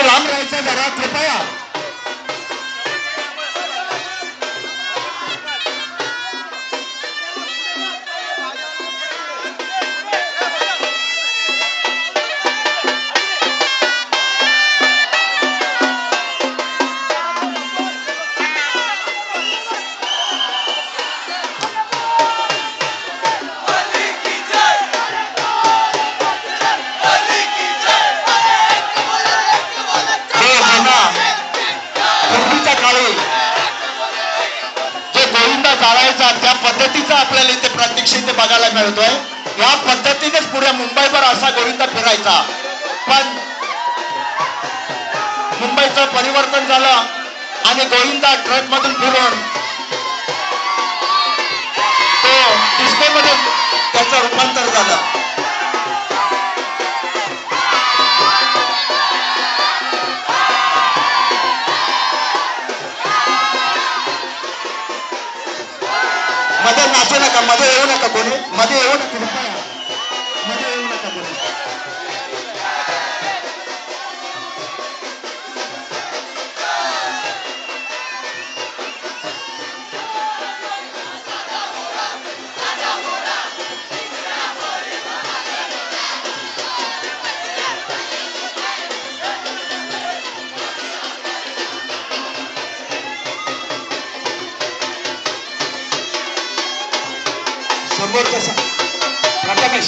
थोडं लांब राहायचं जरा कृपया. त्या पद्धतीचा आपल्याला इथे प्रत्यक्ष इथे बघायला मिळतोय. या पद्धतीनेच पुऱ्या मुंबईभर असा गोविंदा फिरायचा. पण मुंबईचं परिवर्तन झालं आणि गोविंदा ट्रक मधून फिरून तो डिस्कोमध्ये त्याचं रूपांतर झालं. मध्ये नाचू नका, मध्ये येऊ नका कोणी, मध्ये येऊ नका, मध्ये येऊ नका कोणी. समोर कसा प्रथमेश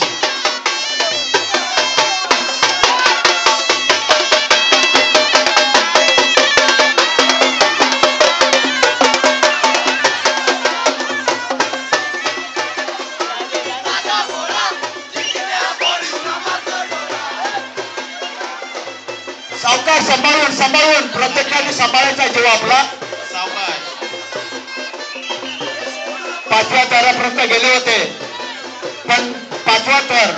सावकार सांभाळून सांभाळून प्रत्येकाने सांभाळायचा जीव आपला. पाचव्या थरापर्यंत गेले होते पण पाचवा थर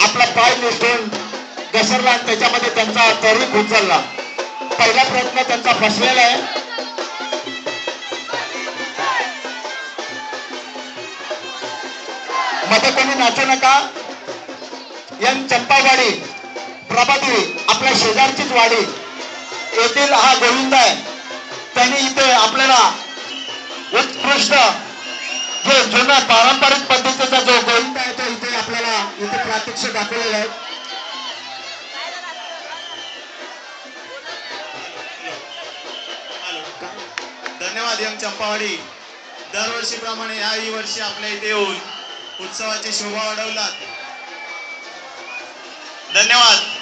आपला पाय निसटून घसरला आणि त्याच्यामध्ये त्यांचा तरी घुसरला. पहिला प्रयत्न त्यांचा फसलेला आहे. मध्ये कोणी नाचू नका. यंग चंपावाडी प्रभादेवी आपल्या शेजारचीच वाडी येथील हा गोविंद आहे. त्यांनी इथे आपल्याला उत्कृष्ट जो जुना पारंपरिक पद्धतीचा जो गोविंद आहे तो इथे आपल्याला इथे प्रात्यक्ष दाखवलेला आहे. धन्यवाद यंग चंपावाडी. दरवर्षीप्रमाणे याही वर्षी आपल्या इथे येऊन उत्सवाची शोभा वाढवलात. धन्यवाद.